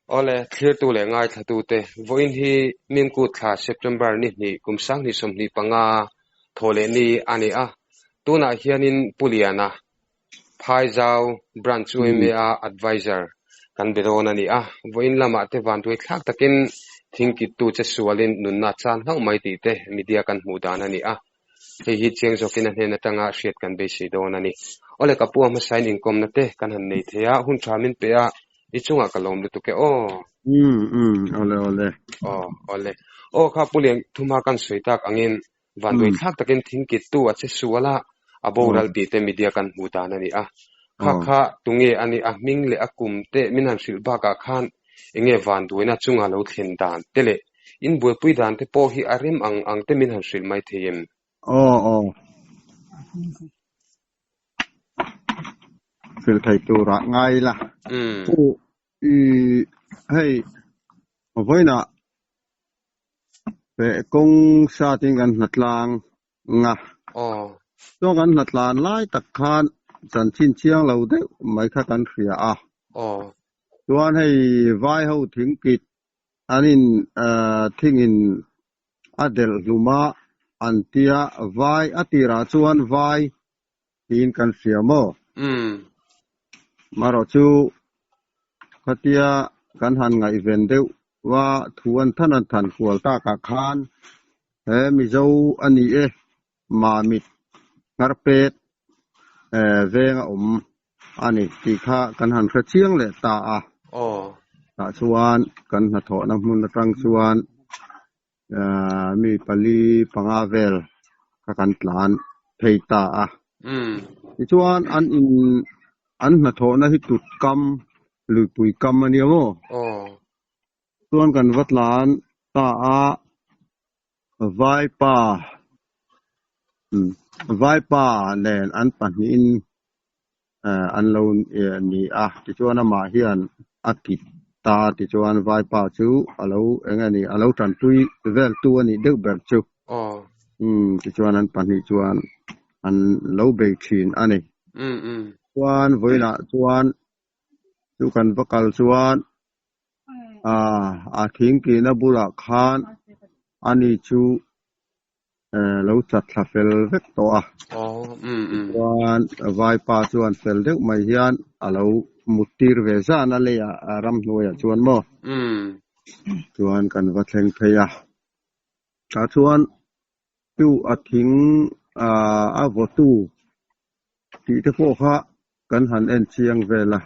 ole clear tu le ngai thatu te voin hi min ku tha September ni kumsang ni som ni panga thole ni ani a tuna hianin puliana phai zau branch OMA advisor kan beron ani a voin lama te van tu thak takin thingkit tu che sualin nunna chan hang mai ti te media kan hmu dan ani a hi cheng zokin an hena tanga hriat kan be si don ani ole kapu ma sign in kom na te kan han nei thea hun thamin pe a ichunga kalom lu tu ke o ole ole kha pulian thuma kan soitak angin van doi thak takin thingkit tu a che suala aboral ti te media kan hmu dan ani a kha tunge ani a ming le akum te minan sil ba ka khan enge van duina chunga lo thlen dan tele in boi pui dan te po hi arim ang te min han sil mai theim phil thầy tu ra ngay là hay với nè về công sa tiếng gần nát lang ngà cho gần nát lang lại tắc khan chân chín chiang lâu đấy mấy khắc gần phía cho anh hay vai hậu tiếng kịch anh tiếng in adel luma antia vai atira chuan vai tin kan phía mo mà rồi chú katia kan han ngai ven deuh wa thuan thanan than kual ta ka khan he mi zo ani ma mit ngarpet venga ani ti kha kan han kha chiang le ta ta chuan kan na tho na mun na tang chuan mi pali pangavel ka kan tlan thei ta ti chuan an na tho na hi tut kam lui pui kam ani mo tuan kan vatlan ta vai pa len an panin an lo ni ti chuan ma hian akit ta ti chuan vai pa chu alo engani alo tran tui vel tu ani deuh ber chu ti chuan an pani chuan an lo be thin ani chuan voina chuan chu kan vakal chuan thing ki na bula khan ani chu lo chat thla fel vek to chuan vai pa chuan fel deuh mai hian alo mutir ve zan a le ram hnuai chuan mo chuan kan va thleng theia ta chuan chu a thing a votu ti te pawh kha kan han en chiang vela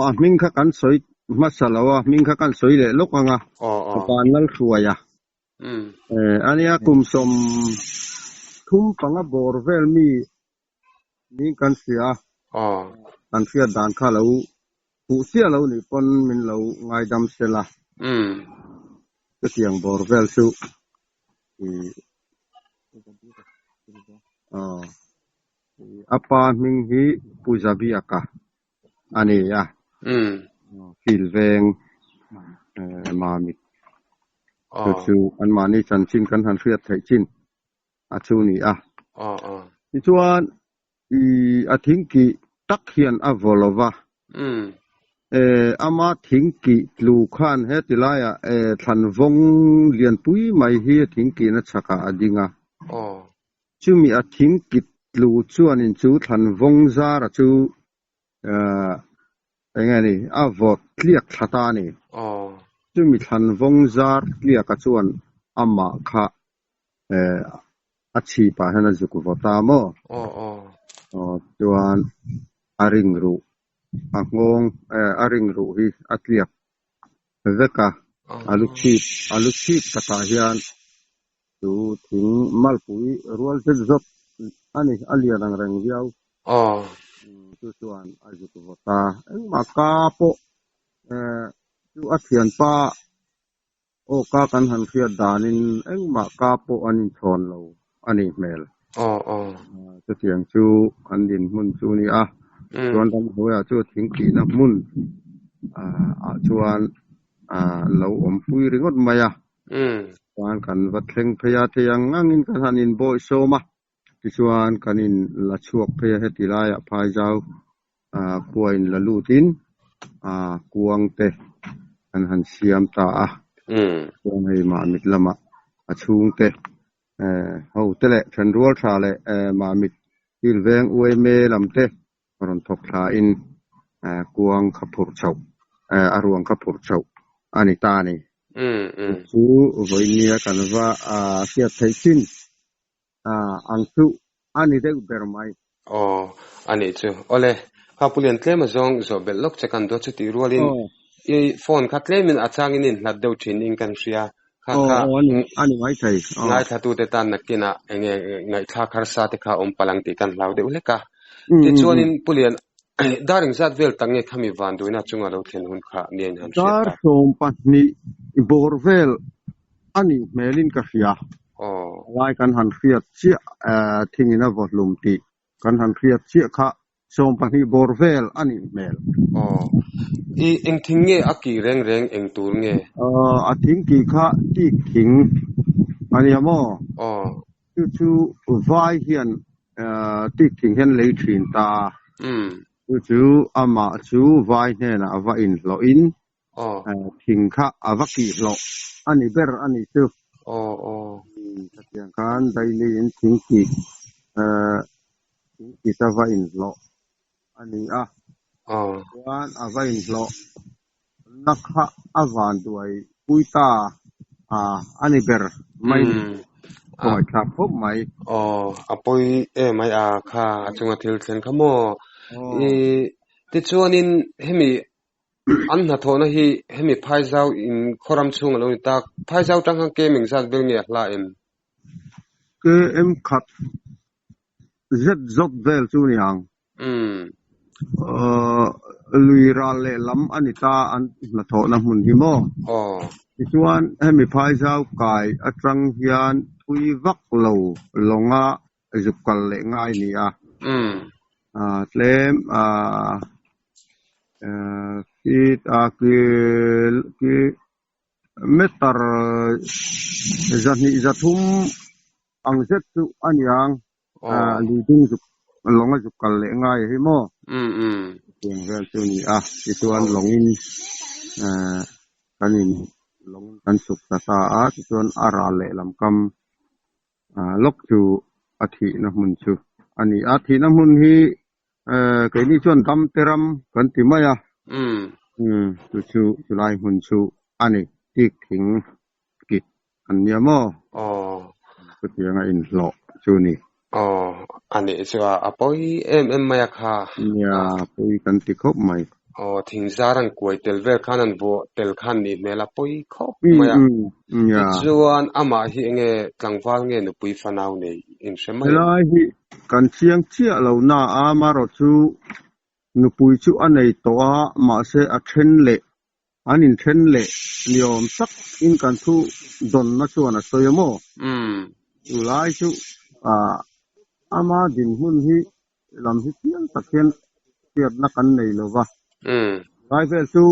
a hming kha kan soi masalawa hming kha kan soi le lok anga pan nal hruaya ania kum som thum panga bor vel mi kan sia kan sia dan kha lo pu sia lo ni pon min lo ngai dam sela ke tiang bor vel su apa hming hi pujabi aka ani filveng mamit chu an mani chan chin kan han riat thei chin chu ni ti chuan a thing ki tak hian a volova ama thing ki lu khan he tilaya than vong lian pui mai hi thing ki na chaka adinga chu mi a thing ki lu chuan in chu than vong zara chu engani a vot kliak thata ni chu mi than vong zar kliak a chuan ama kha a chi pa hana zu ku vota mo chuan a ring ru a ngong a ring ru hi a kliak veka alu chip kata hian chu thing malpui rual te zop ani alia rang rang viau chu chuan a zu ku vota ma ka po chu a thian pa ka kan han khia danin ma ka po an thon lo ani mel chu tiang chu an din mun chu ni chuan dan hoya chu thing ki na mun chuan lo pui ringot maya chuan kan va thleng phaya thiang angin kan hanin boy soma ti chuan kanin la chuak phaya heti laia phai zau point la lutin kuang te an han siam ta kuang hei ma mit lama chung te ho te le than rual tha le ma mit il veng uai me lam te ron thok tha in kuang khapur chau aruang khapur chau ani ta ni chu voi nia kanwa sia thai sin ang chu ani de bermai ani chu ole kapulian tlema zong zo belok chakan do chu ti rualin I phone kha tlemin achangin in hlat deuh thin in kan ria kha ani mai thai ngai thatu te tan nakina enge ngai tha khar sa te kha palang ti kan lau deuh leka ti chuanin pulian daring zat vel tange khami van duina chunga lo thlen hun kha nen han ria dar som pani borvel ani melin ka ria lai kan han riat chi thingina volume ti kan han riat chi kha som pani borvel ani mel I eng thinge aki reng eng tur nge a thing ki kha ti thing ani amo chu vai hian ti thing hian lei thin ta chu ama chu vai ne na va in lo in thing kha avaki lo ani ber ani chu tiang kan daily in thing ki ta va in lo ani wan ava in lo nakha avan duai puita ani ber mai koi tha phop mai apoi mai kha achunga thil thlen khamo ti chuanin hemi an na thona hi hemi phai zau in khoram chung lo ta phai zau tang ke ming zat bel ni hla em ke em khat zet zop vel chu ni ang lui ra le lam anita an na thona mun hi mo chuan hemi phai zau kai atang hian thui vak lo longa zukal le ngai ni tlem fit ki metar zani zathum ang zet chu anyang liding zuk longa zukal le ngai hi mo tiang vel chu ni ti chuan longin kanin long kan suk ta ti chuan ara le lam kam lok chu athi na mun chu ani athi na mun hi cái ni chuan dam teram kan ti maya chu lai mun chu ani tik thing ki an nia mo ko tianga in lo chu ni ani chu apoi em maya kha nia poi kan ti khop mai thing zarang koi tel vel khanan bo tel khan ni mela poi khop maya chuan ama hi nge tlangwal nge nu pui fanau nei in shemai lai hi kan chiang chia lo na ma ro chu nu pui chu anei to ma se a then le anin then le niom sak in kan thu don na chuan a soyamo lai chu ama din hun hi lam hi tiang takhen tiat na kan nei lo wa lai vel chu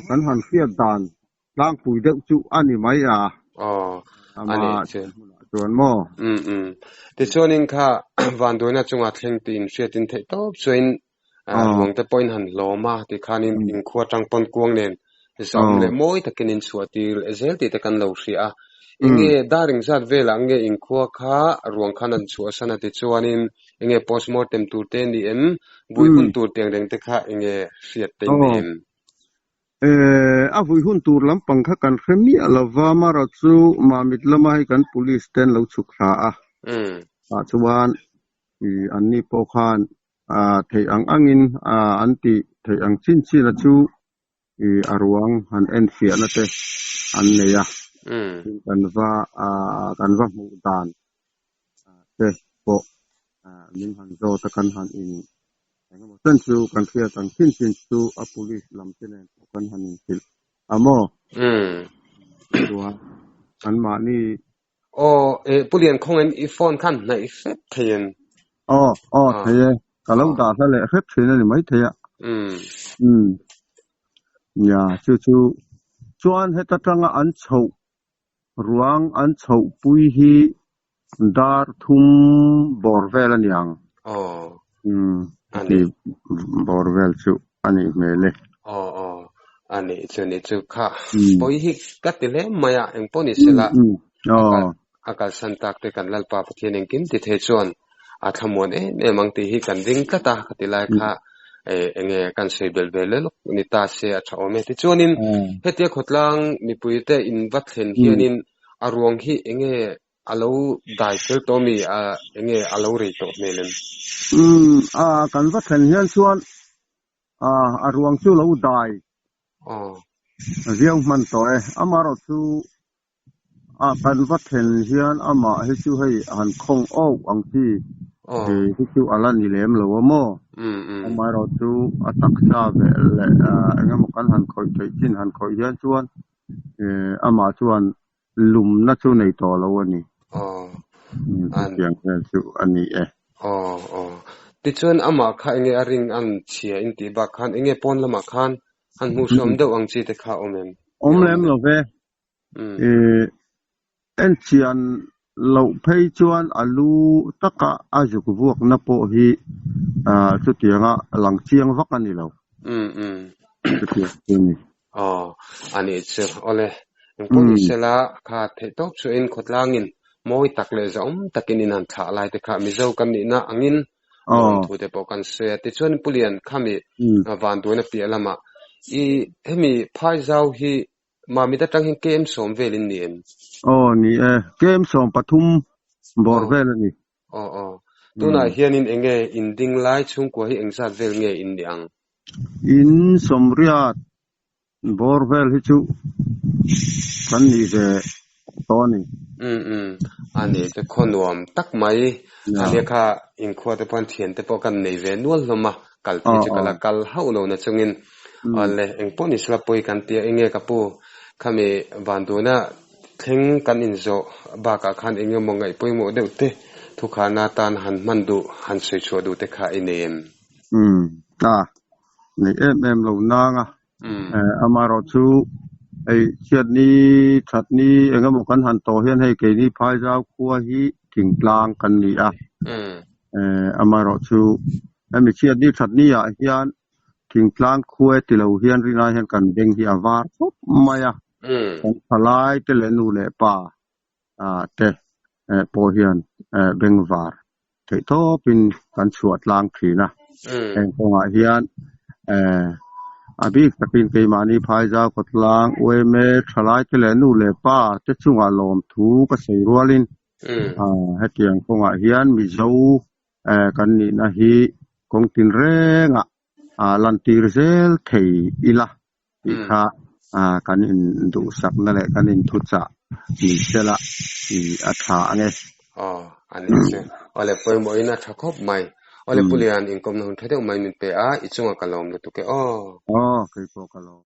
kan han fiat dan lang pui deuh chu ani mai ani chuan mo ti chuanin kha van doina chunga thleng tin hriatin thei top chuin ruang te point han loma ti khanin in khuwa tangpon kuang nen zam le moi takin in chuatil ezel ti te kan lo hria inge daring zat vela nge in khuwa kha ruang khanan chu asana ti chuanin inge postmortem tur te ni em bui hun tur teng reng te kha inge hriat te nin a vui hun tur lam pangkha kan khemi alawa mara chu ma mit lama hi kan police ten lo chuk tha chuan anni po khan thei angin anti thei ang chin chin chu arwang han en fia na te an neya kan va mu dan te po min han zo ta kan han in sen chu kan fia kan chin chin chu a police lam tenen kan han in til amo kan ma ni pulian khongen I phone khan na I fet thien theye kalau da sa le fet thien ni mai theya ya chu chuan heta tanga an chho ruang an chho pui hi dar thum bor vel aniang อัน ที่ นี้ บอร์เวลชุอันนี้เมเลยอ๋ออันนี้จุนี่จุค่ะปอืมอยฮิกัดติเลมายาเอ็งปอนิอืเสละมอ๋ออากาศสันตักเตกันลัลปาปะเทียนเองกินติเทชวนอาทมวนเนี่ยมังตีฮิกันดิ้งตาคติไลค่ะเองกันเซเบลเบลลกนิตาเสียชาวเมติชวนินเฮติยขดลังมีปุยเตอินวัดเห็นเฮียนินอารวงฮิเองอาลูได้เฟลโตมีเองอาลูริโตเมลันกันวัดเห็นเฮียนส่วนอารวงชูเราได้อ๋อเรียงมันต่อยมาเราชูกันวัดเห็นเฮียนมาให้ชูให้หันคงอ้ออังที่ให้ชูอะไรนี่เลยมั้งว่าโม่มาเราชูตักซาเบลงั้นมันกันหันคอยใจจินหันคอยเฮียนส่วนมาส่วนลุมนัดชูในต่อแล้ววันนี้เสียงเฮียนชูอันนี้ติชวนอามาค่ะเองอริงอันเชียอินติบักขันเองปอนละมาขันหันหูสมเดวังจีเตค่ะอมเลมเราเวเอ็นเชียนเราเพย์ชวนอาลูตักอาจุกพวกนับโปฮีสุดที่งะหลังเชียงวักกันนี่เราสุดที่นี่อันนี้เชื่อโอเลปอนเสละค่ะเทตอกช่วยอินขดลางินมวยตักเลยจะตักินินันท่าลายเตค่ะมิเจ้ากันนี่นะอังินถูเตปอกันเสียติชวนปุเลียนขามีวันตัวนับเปียละมาเฮมีพายเจ้าฮีมามีแต่ตั้งเกมสมเวลินนี่นี่เกมสมปทุมบอร์เวลนี่ตัวน่ะเฮียนินเองอินดิ้งไลชุ่งกว่าฮีเองซาเวลเงอินยังอินสมเรียดบอร์เวลฮิจูกันนี่เดตอนนี้อันนี้จะคนรวมตักไหมอันนี้ค่ะอินขวดเป็นเทียนแต่พอกันในเวนวลลมากัลที่จะกัลกัลเฮาโลนะจงินอะไรเองปนิสลาปอยกันเตียเองกับปูขามีวันตัวน่ะทิ้งกันอินโซบากขันเองมองไงปอยโมเดลเตทุกขานาตานหันมันดูหันสวยชัวดูเตค่ะอินเอ็มนี่เอ็มเรานางมารอชูไอเชียดนี้ชัดนี้เองก็บอกกันหันต่อเฮียนให้เกนี้พายเจ้าคัวฮีถึงกลางกันนี่มารอชูมีเชียดนี้ชัดนี้เฮียนถึงกลางคัวที่เราเฮียนรินาเฮียนกันเด้งที่อาวาร์ปุ๊บมาของทลายเตเลนูเลป่าเตโปเฮียนเบงวาร์เทโตเป็นการสวดลางขีนะเองคงเฮียนअभी तकिन के मानी भाई जा कोतलांग ओए में ठलाई के लेनु ले पा ते चुंगा लोम थू का सेरुलिन hetiang konga hian mi zo kan ni na hi kong tin renga lantir zel thei ila i kha kan in du sak na le kan in thu cha ni sela i atha ane ani se ole poi mo ina thakop mai ole pulian in kom na hun thadeu mai min pe a ichunga kalom le tu ke ke ko kalom